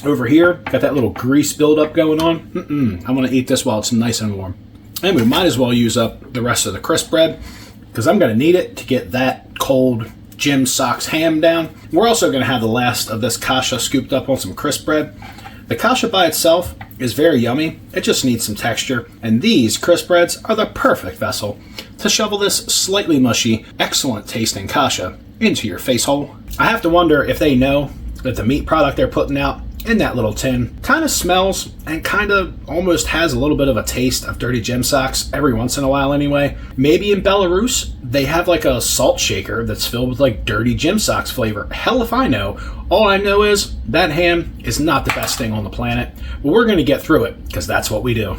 Over here, got that little grease buildup going on. I want to eat this while it's nice and warm. And we might as well use up the rest of the crisp bread, because I'm going to need it to get that cold Jim Socks ham down. We're also going to have the last of this kasha scooped up on some crisp bread. The kasha by itself is very yummy. It just needs some texture. And these crisp breads are the perfect vessel to shovel this slightly mushy, excellent tasting kasha into your face hole. I have to wonder if they know that the meat product they're putting out in that little tin kind of smells and kind of almost has a little bit of a taste of dirty gym socks every once in a while anyway. Maybe in Belarus, they have like a salt shaker that's filled with like dirty gym socks flavor. Hell if I know. All I know is that ham is not the best thing on the planet. But we're going to get through it, because that's what we do.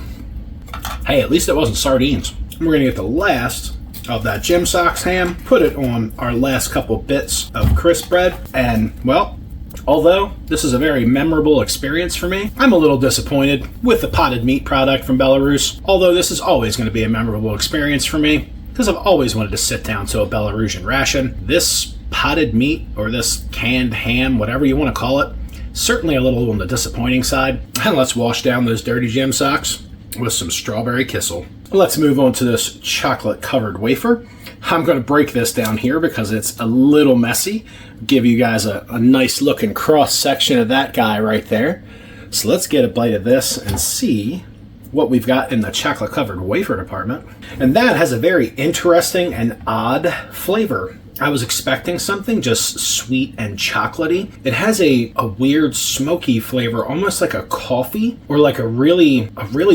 Hey, at least it wasn't sardines. We're going to get the last of that gym socks ham, put it on our last couple bits of crisp bread, and well, although this is a very memorable experience for me, I'm a little disappointed with the potted meat product from Belarus, although this is always going to be a memorable experience for me, because I've always wanted to sit down to a Belarusian ration. This potted meat, or this canned ham, whatever you want to call it, certainly a little on the disappointing side. And let's wash down those dirty gym socks with some strawberry kissel. Let's move on to this chocolate covered wafer. I'm going to break this down here because it's a little messy. Give you guys a nice looking cross section of that guy right there. So let's get a bite of this and see what we've got in the chocolate covered wafer department. And that has a very interesting and odd flavor. I was expecting something just sweet and chocolatey. It has a weird smoky flavor, almost like a coffee, or like a really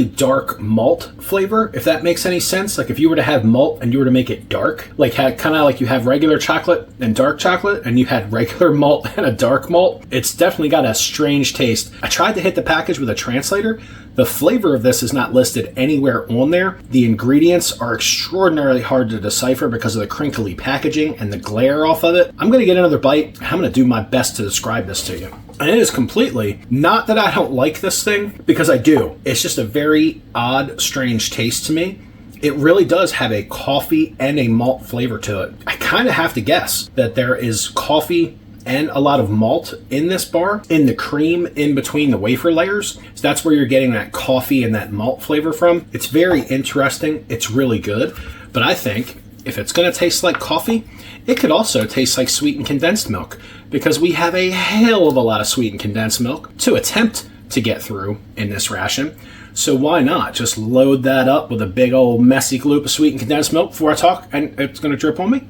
dark malt flavor, if that makes any sense. Like if you were to have malt and you were to make it dark, like kind of like you have regular chocolate and dark chocolate, and you had regular malt and a dark malt. It's definitely got a strange taste. I tried to hit the package with a translator The flavor of this is not listed anywhere on there. The ingredients are extraordinarily hard to decipher because of the crinkly packaging and the glare off of it. I'm going to get another bite. I'm going to do my best to describe this to you. And it is completely, not that I don't like this thing, because I do. It's just a very odd, strange taste to me. It really does have a coffee and a malt flavor to it. I kind of have to guess that there is coffee and a lot of malt in this bar, in the cream in between the wafer layers. So that's where you're getting that coffee and that malt flavor from. It's very interesting. It's really good. But I think if it's going to taste like coffee, it could also taste like sweetened condensed milk, because we have a hell of a lot of sweetened condensed milk to attempt to get through in this ration. So why not just load that up with a big old messy gloop of sweetened condensed milk before I talk and it's going to drip on me?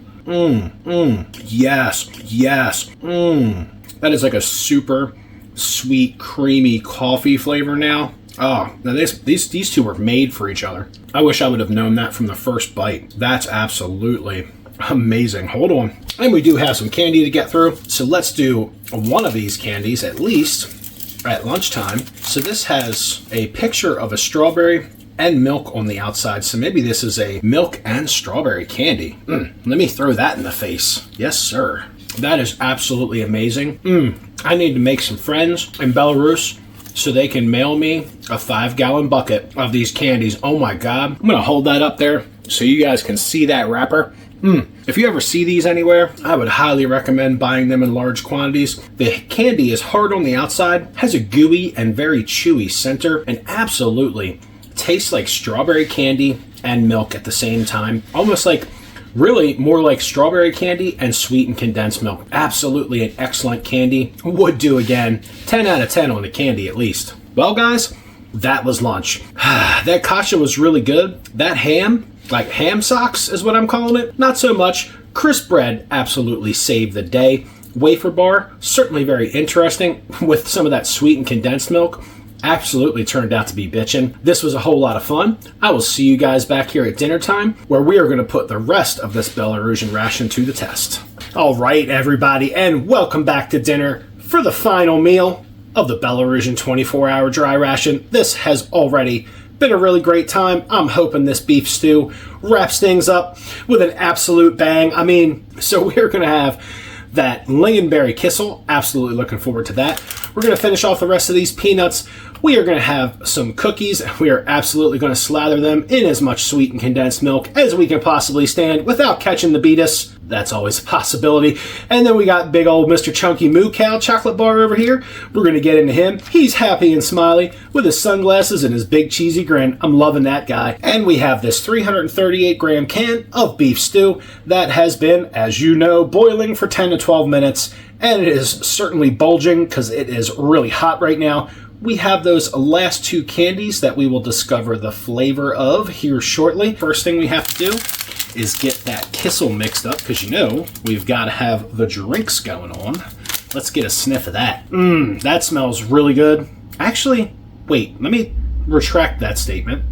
Yes. That is like a super sweet, creamy coffee flavor now. Oh, now these two were made for each other. I wish I would have known that from the first bite. That's absolutely amazing. Hold on. And we do have some candy to get through. So let's do one of these candies at least at lunchtime. So this has a picture of a strawberry and milk on the outside. So maybe this is a milk and strawberry candy. Let me throw that in the face. Yes, sir. That is absolutely amazing. I need to make some friends in Belarus so they can mail me a 5-gallon bucket of these candies. Oh my God. I'm going to hold that up there so you guys can see that wrapper. If you ever see these anywhere, I would highly recommend buying them in large quantities. The candy is hard on the outside, has a gooey and very chewy center, and absolutely tastes like strawberry candy and milk at the same time. Almost like, really more like strawberry candy and sweetened condensed milk. Absolutely an excellent candy. Would do again. 10 out of 10 on the candy at least. Well guys, that was lunch. That kasha was really good. That ham, like ham socks is what I'm calling it, not so much. Crisp bread absolutely saved the day. Wafer bar, certainly very interesting with some of that sweetened condensed milk. Absolutely turned out to be bitchin'. This was a whole lot of fun. I will see you guys back here at dinner time, where we are going to put the rest of this Belarusian ration to the test. All right, everybody, and welcome back to dinner for the final meal of the Belarusian 24-hour dry ration. This has already been a really great time. I'm hoping this beef stew wraps things up with an absolute bang. I mean, so we're going to have that lingonberry kissel. Absolutely looking forward to that. We're going to finish off the rest of these peanuts. We are going to have some cookies. We are absolutely going to slather them in as much sweetened condensed milk as we can possibly stand without catching the beatus. That's always a possibility. And then we got big old Mr. Chunky Moo Cow chocolate bar over here. We're going to get into him. He's happy and smiley with his sunglasses and his big cheesy grin. I'm loving that guy. And we have this 338 gram can of beef stew that has been, as you know, boiling for 10 to 12 minutes. And it is certainly bulging because it is really hot right now. We have those last two candies that we will discover the flavor of here shortly. First thing we have to do is get that kissel mixed up because, you know, we've got to have the drinks going on. Let's get a sniff of that. That smells really good. Actually, wait, let me retract that statement.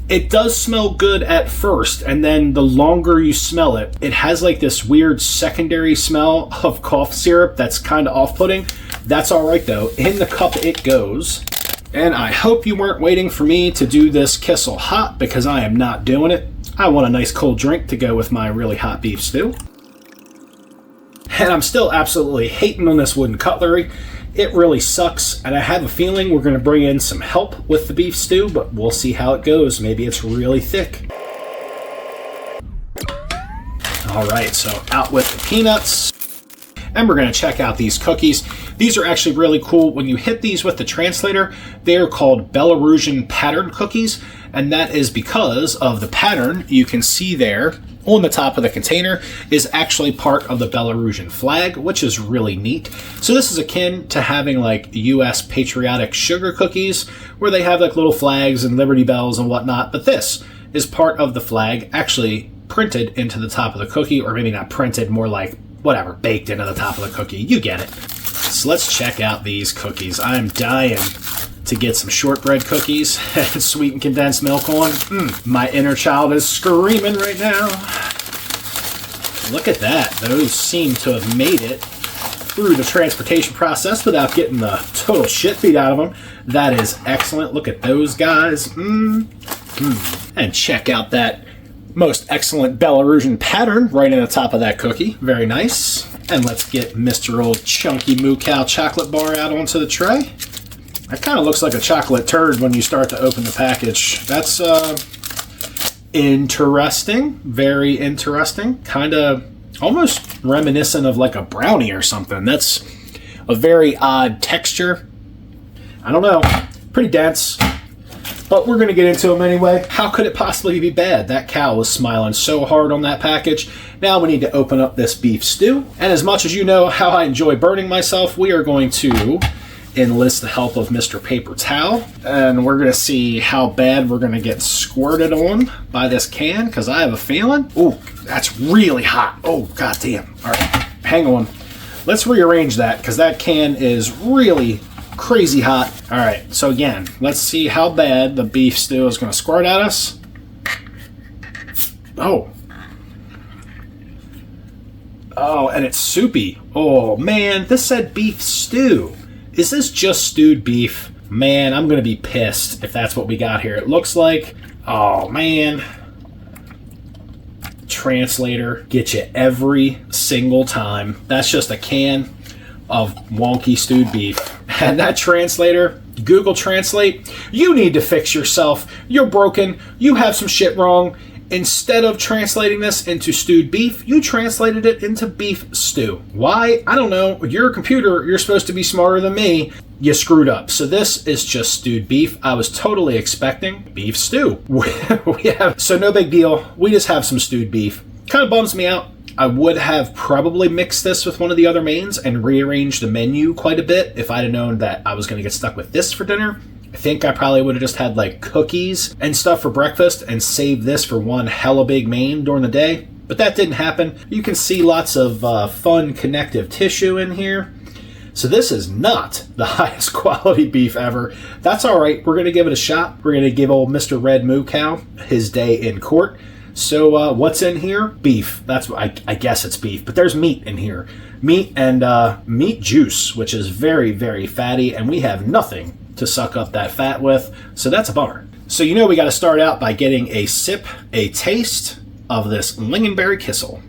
It does smell good at first, and then the longer you smell it, it has like this weird secondary smell of cough syrup that's kind of off-putting. That's all right, though. In the cup it goes. And I hope you weren't waiting for me to do this kissel hot, because I am not doing it. I want a nice cold drink to go with my really hot beef stew. And I'm still absolutely hating on this wooden cutlery. It really sucks, and I have a feeling we're going to bring in some help with the beef stew, but we'll see how it goes. Maybe it's really thick. All right, so out with the peanuts. And we're going to check out these cookies. These are actually really cool. When you hit these with the translator, they are called Belarusian pattern cookies, and that is because of the pattern you can see there on the top of the container is actually part of the Belarusian flag, which is really neat. So this is akin to having like US patriotic sugar cookies where they have like little flags and Liberty Bells and whatnot, but this is part of the flag actually printed into the top of the cookie, or maybe not printed, more like whatever, baked into the top of the cookie. You get it. So let's check out these cookies. I'm dying to get some shortbread cookies and sweetened condensed milk on. My inner child is screaming right now. Look at that. Those seem to have made it through the transportation process without getting the total shit beat out of them. That is excellent. Look at those guys. And check out that most excellent Belarusian pattern right in the top of that cookie. Very nice. And let's get Mr. Old Chunky Moo Cow chocolate bar out onto the tray. That kind of looks like a chocolate turd when you start to open the package. That's interesting. Very interesting. Kind of almost reminiscent of like a brownie or something. That's a very odd texture. I don't know. Pretty dense. But we're going to get into them anyway. How could it possibly be bad? That cow was smiling so hard on that package. Now we need to open up this beef stew. And as much as you know how I enjoy burning myself, we are going to enlist the help of Mr. Paper Towel. And we're going to see how bad we're going to get squirted on by this can, because I have a feeling. Ooh, that's really hot. Oh, goddamn. All right, hang on. Let's rearrange that, because that can is really crazy hot. All right, so again, let's see how bad the beef stew is going to squirt at us. Oh, and it's soupy. Oh man, this said beef stew. Is this just stewed beef? Man, I'm going to be pissed if that's what we got here. It looks like, oh man. Translator, get you every single time. That's just a can of wonky stewed beef. And that translator, Google Translate, you need to fix yourself. You're broken. You have some shit wrong. Instead of translating this into stewed beef, you translated it into beef stew. Why? I don't know. You're a computer. You're supposed to be smarter than me. You screwed up. So this is just stewed beef. I was totally expecting beef stew. So no big deal. We just have some stewed beef. Kind of bums me out. I would have probably mixed this with one of the other mains and rearranged the menu quite a bit if I'd have known that I was going to get stuck with this for dinner. I think I probably would have just had like cookies and stuff for breakfast and saved this for one hella big main during the day. But that didn't happen. You can see lots of fun connective tissue in here. So this is not the highest quality beef ever. That's all right. We're going to give it a shot. We're going to give old Mr. Red Moo Cow his day in court. So what's in here? Beef. That's what I guess it's beef, but there's meat in here. Meat and meat juice, which is very, very fatty, and we have nothing to suck up that fat with, so that's a bummer. So you know we got to start out by getting a sip, a taste of this lingonberry kissel.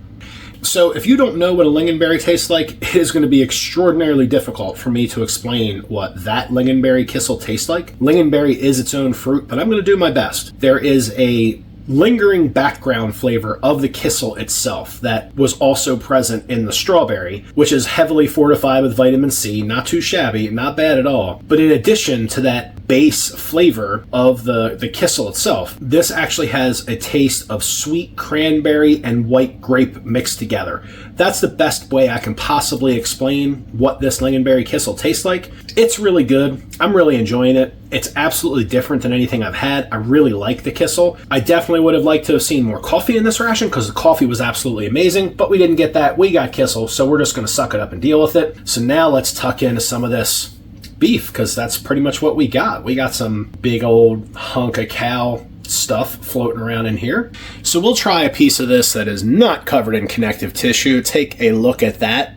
So if you don't know what a lingonberry tastes like, it is going to be extraordinarily difficult for me to explain what that lingonberry kissel tastes like. Lingonberry is its own fruit, but I'm going to do my best. There is a lingering background flavor of the kissel itself that was also present in the strawberry, which is heavily fortified with vitamin C. Not too shabby, not bad at all. But in addition to that base flavor of the kissel itself, this actually has a taste of sweet cranberry and white grape mixed together. That's the best way I can possibly explain what this lingonberry kissel tastes like. It's really good. I'm really enjoying it. It's absolutely different than anything I've had. I really like the kissel. I definitely would have liked to have seen more coffee in this ration because the coffee was absolutely amazing, but we didn't get that. We got kissel, so we're just going to suck it up and deal with it. So now let's tuck into some of this beef because that's pretty much what we got. We got some big old hunk of cow stuff floating around in here. So we'll try a piece of this that is not covered in connective tissue. Take a look at that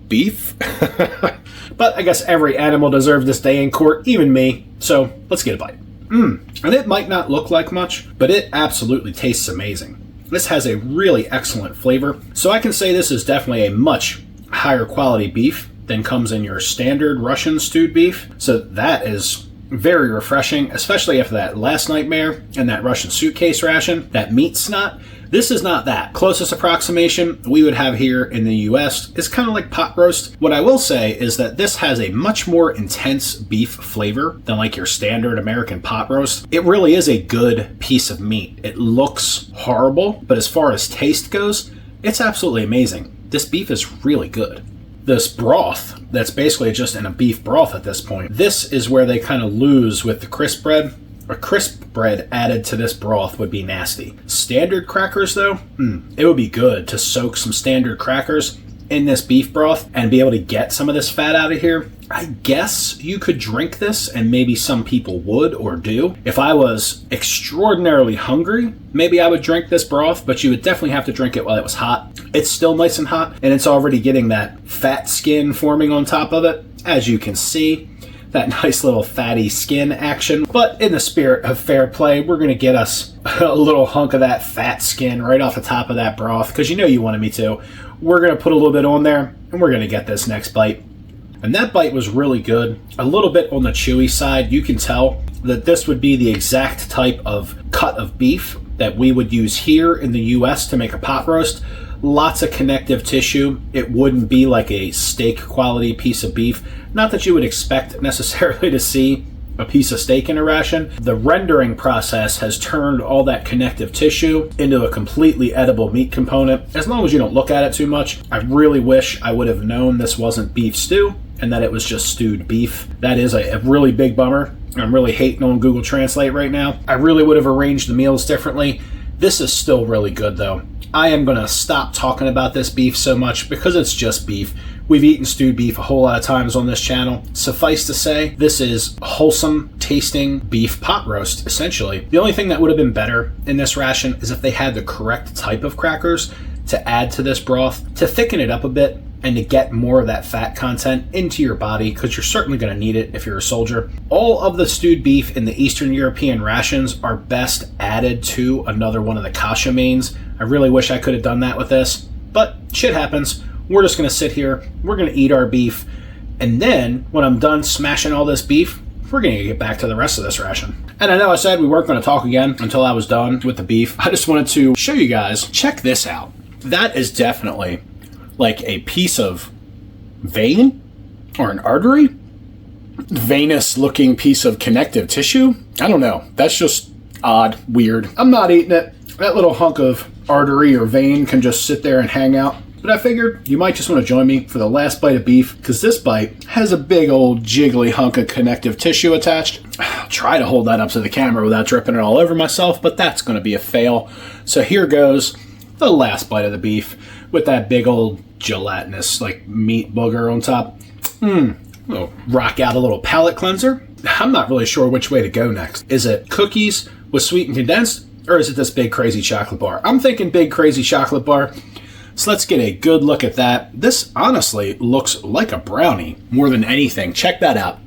beef. But I guess every animal deserved this day in court, even me. So let's get a bite. And it might not look like much, but it absolutely tastes amazing. This has a really excellent flavor. So I can say this is definitely a much higher quality beef than comes in your standard Russian stewed beef. So that is very refreshing, especially after that last nightmare and that Russian suitcase ration, that meat snot. This is not that. Closest approximation we would have here in the US is kind of like pot roast. What I will say is that this has a much more intense beef flavor than like your standard American pot roast. It really is a good piece of meat. It looks horrible, but as far as taste goes, it's absolutely amazing. This beef is really good. This broth, that's basically just in a beef broth at this point, this is where they kind of lose with the crisp bread. A crisp bread added to this broth would be nasty. Standard crackers, though, it would be good to soak some standard crackers in this beef broth and be able to get some of this fat out of here, I guess you could drink this, and maybe some people would or do. If I was extraordinarily hungry, maybe I would drink this broth, but you would definitely have to drink it while it was hot. It's still nice and hot, and it's already getting that fat skin forming on top of it, as you can see. That nice little fatty skin action. But in the spirit of fair play, we're going to get us a little hunk of that fat skin right off the top of that broth, because you know you wanted me to. We're going to put a little bit on there, and we're going to get this next bite. And that bite was really good. A little bit on the chewy side. You can tell that this would be the exact type of cut of beef that we would use here in the US to make a pot roast. Lots of connective tissue. It wouldn't be like a steak quality piece of beef. Not that you would expect necessarily to see a piece of steak in a ration. The rendering process has turned all that connective tissue into a completely edible meat component, as long as you don't look at it too much. I really wish I would have known this wasn't beef stew and that it was just stewed beef. That is a really big bummer. I'm really hating on Google Translate right now. I really would have arranged the meals differently. This is still really good though. I am going to stop talking about this beef so much because it's just beef. We've eaten stewed beef a whole lot of times on this channel. Suffice to say, this is wholesome tasting beef pot roast, essentially. The only thing that would have been better in this ration is if they had the correct type of crackers to add to this broth to thicken it up a bit and to get more of that fat content into your body, because you're certainly going to need it if you're a soldier. All of the stewed beef in the Eastern European rations are best added to another one of the kasha mains. I really wish I could have done that with this, but shit happens. We're just going to sit here, we're going to eat our beef, and then when I'm done smashing all this beef, we're going to get back to the rest of this ration. And I know I said we weren't going to talk again until I was done with the beef. I just wanted to show you guys, check this out. That is definitely like a piece of vein or an artery, venous looking piece of connective tissue. I don't know. That's just odd, weird. I'm not eating it. That little hunk of artery or vein can just sit there and hang out. But I figured you might just want to join me for the last bite of beef, because this bite has a big old jiggly hunk of connective tissue attached. I'll try to hold that up to the camera without dripping it all over myself, but that's going to be a fail. So here goes the last bite of the beef with that big old gelatinous like meat booger on top. We'll rock out a little palate cleanser. I'm not really sure which way to go next. Is it cookies with sweetened condensed, or is it this big crazy chocolate bar? I'm thinking big crazy chocolate bar. So let's get a good look at that. This honestly looks like a brownie more than anything. Check that out.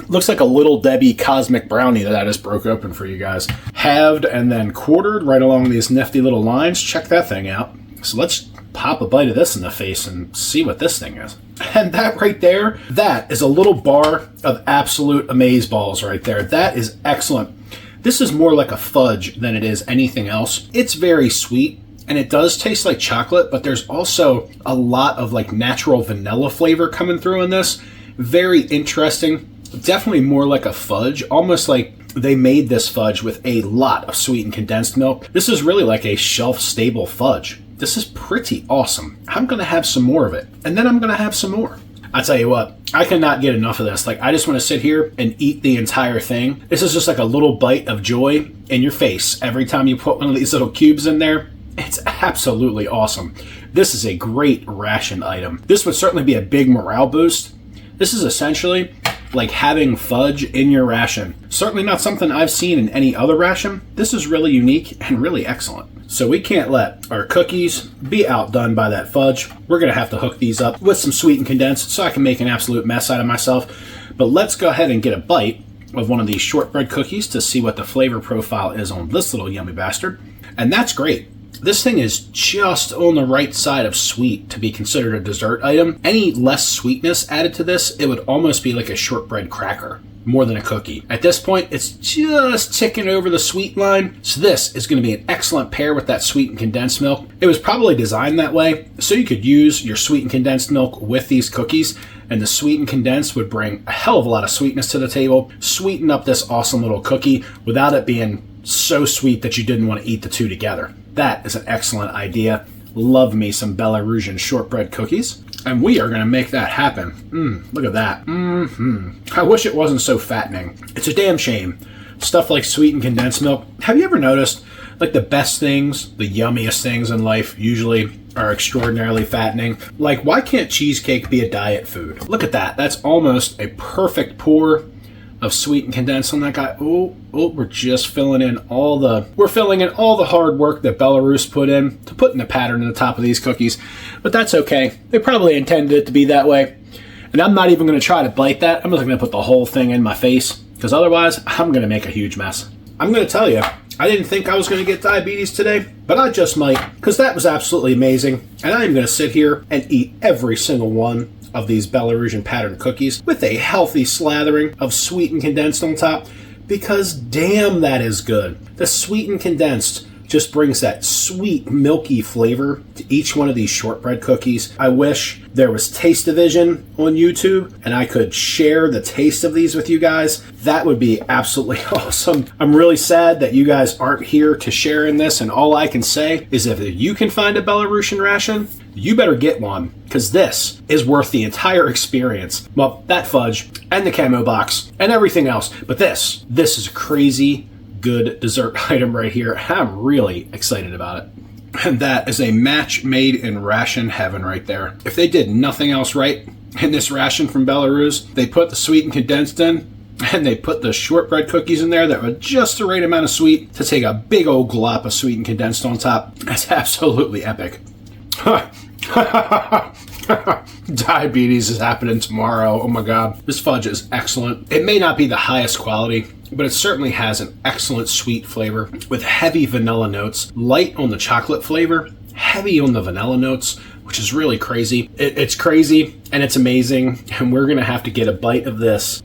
Looks like a Little Debbie cosmic brownie that I just broke open for you guys. Halved and then quartered right along these nifty little lines. Check that thing out. So let's pop a bite of this in the face and see what this thing is. And that right there, that is a little bar of absolute amazeballs right there. That is excellent. This is more like a fudge than it is anything else. It's very sweet and it does taste like chocolate, but there's also a lot of like natural vanilla flavor coming through in this. Very interesting. Definitely more like a fudge, almost like they made this fudge with a lot of sweetened condensed milk. This is really like a shelf-stable fudge. This is pretty awesome. I'm going to have some more of it, and then I'm going to have some more. I tell you what, I cannot get enough of this. Like, I just want to sit here and eat the entire thing. This is just like a little bite of joy in your face every time you put one of these little cubes in there. It's absolutely awesome. This is a great ration item. This would certainly be a big morale boost. This is essentially like having fudge in your ration. Certainly not something I've seen in any other ration. This is really unique and really excellent. So we can't let our cookies be outdone by that fudge. We're going to have to hook these up with some sweetened condensed so I can make an absolute mess out of myself. But let's go ahead and get a bite of one of these shortbread cookies to see what the flavor profile is on this little yummy bastard. And that's great. This thing is just on the right side of sweet to be considered a dessert item. Any less sweetness added to this, it would almost be like a shortbread cracker more than a cookie. At this point, it's just ticking over the sweet line. So this is going to be an excellent pair with that sweetened condensed milk. It was probably designed that way so you could use your sweetened condensed milk with these cookies, and the sweetened condensed would bring a hell of a lot of sweetness to the table, sweeten up this awesome little cookie without it being so sweet that you didn't want to eat the two together. That is an excellent idea. Love me some Belarusian shortbread cookies. And we are going to make that happen. Look at that. I wish it wasn't so fattening. It's a damn shame. Stuff like sweetened condensed milk. Have you ever noticed, like, the best things, the yummiest things in life usually are extraordinarily fattening. Like, why can't cheesecake be a diet food? Look at that. That's almost a perfect pour of sweetened condensed on that guy. Oh, we're just filling in all the hard work that Belarus put in to putting the pattern in the top of these cookies. But that's okay. They probably intended it to be that way. And I'm not even going to try to bite that. I'm just going to put the whole thing in my face, because otherwise I'm going to make a huge mess. I'm going to tell you, I didn't think I was going to get diabetes today, but I just might, because that was absolutely amazing. And I'm going to sit here and eat every single one of these Belarusian pattern cookies with a healthy slathering of sweetened condensed on top, because damn, that is good. The sweetened condensed just brings that sweet, milky flavor to each one of these shortbread cookies. I wish there was Taste Division on YouTube and I could share the taste of these with you guys. That would be absolutely awesome. I'm really sad that you guys aren't here to share in this, and all I can say is if you can find a Belarusian ration, you better get one, because this is worth the entire experience. Well, that fudge and the camo box and everything else, but this is a crazy good dessert item right here. I'm really excited about it. And that is a match made in ration heaven right there. If they did nothing else right in this ration from Belarus, they put the sweetened condensed in, and they put the shortbread cookies in there that were just the right amount of sweet to take a big old glop of sweetened condensed on top. That's absolutely epic. Diabetes is happening tomorrow. Oh my god. This fudge is excellent. It may not be the highest quality, but it certainly has an excellent sweet flavor with heavy vanilla notes, light on the chocolate flavor, heavy on the vanilla notes, which is really crazy. It's crazy and it's amazing, and we're gonna have to get a bite of this.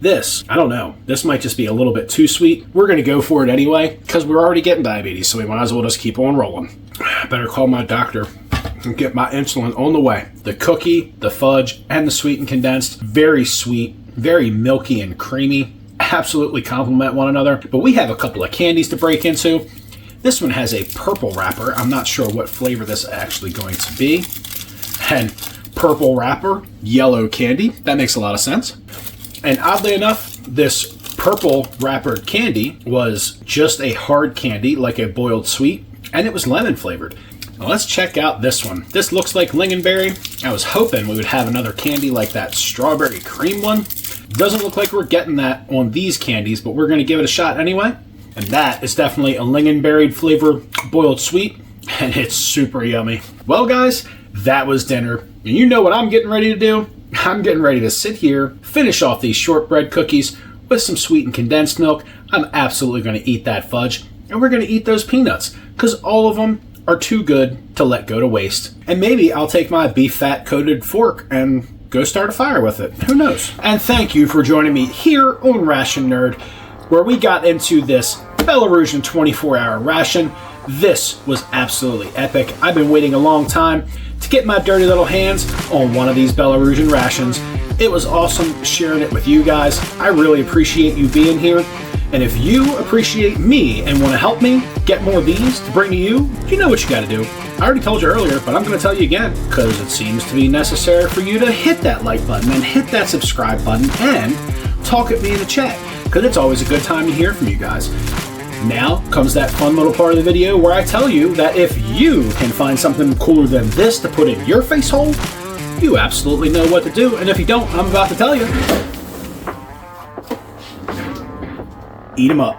I don't know, this might just be a little bit too sweet. We're gonna go for it anyway, because we're already getting diabetes, so we might as well just keep on rolling. Better call my doctor and get my insulin on the way. The cookie, the fudge, and the sweetened condensed, very sweet, very milky and creamy, absolutely complement one another. But we have a couple of candies to break into. This one has a purple wrapper. I'm not sure what flavor this is actually going to be. And purple wrapper, yellow candy. That makes a lot of sense. And oddly enough, this purple wrappered candy was just a hard candy, like a boiled sweet, and it was lemon flavored. Now let's check out this one. This looks like lingonberry. I was hoping we would have another candy like that strawberry cream one. Doesn't look like we're getting that on these candies, but we're going to give it a shot anyway. And that is definitely a lingonberry flavor boiled sweet, and it's super yummy. Well guys, that was dinner. And you know what I'm getting ready to do? I'm getting ready to sit here, finish off these shortbread cookies with some sweetened condensed milk. I'm absolutely going to eat that fudge, and we're going to eat those peanuts, because all of them are too good to let go to waste. And maybe I'll take my beef fat coated fork and go start a fire with it. Who knows? And thank you for joining me here on Ration Nerd, where we got into this Belarusian 24-hour ration. This was absolutely epic. I've been waiting a long time to get my dirty little hands on one of these Belarusian rations. It was awesome sharing it with you guys. I really appreciate you being here. And if you appreciate me and want to help me get more of these to bring to you, you know what you got to do. I already told you earlier, but I'm going to tell you again, because it seems to be necessary for you to hit that like button and hit that subscribe button and talk at me in the chat, because it's always a good time to hear from you guys. Now comes that fun little part of the video where I tell you that if you can find something cooler than this to put in your face hole, you absolutely know what to do. And if you don't, I'm about to tell you. Eat 'em up.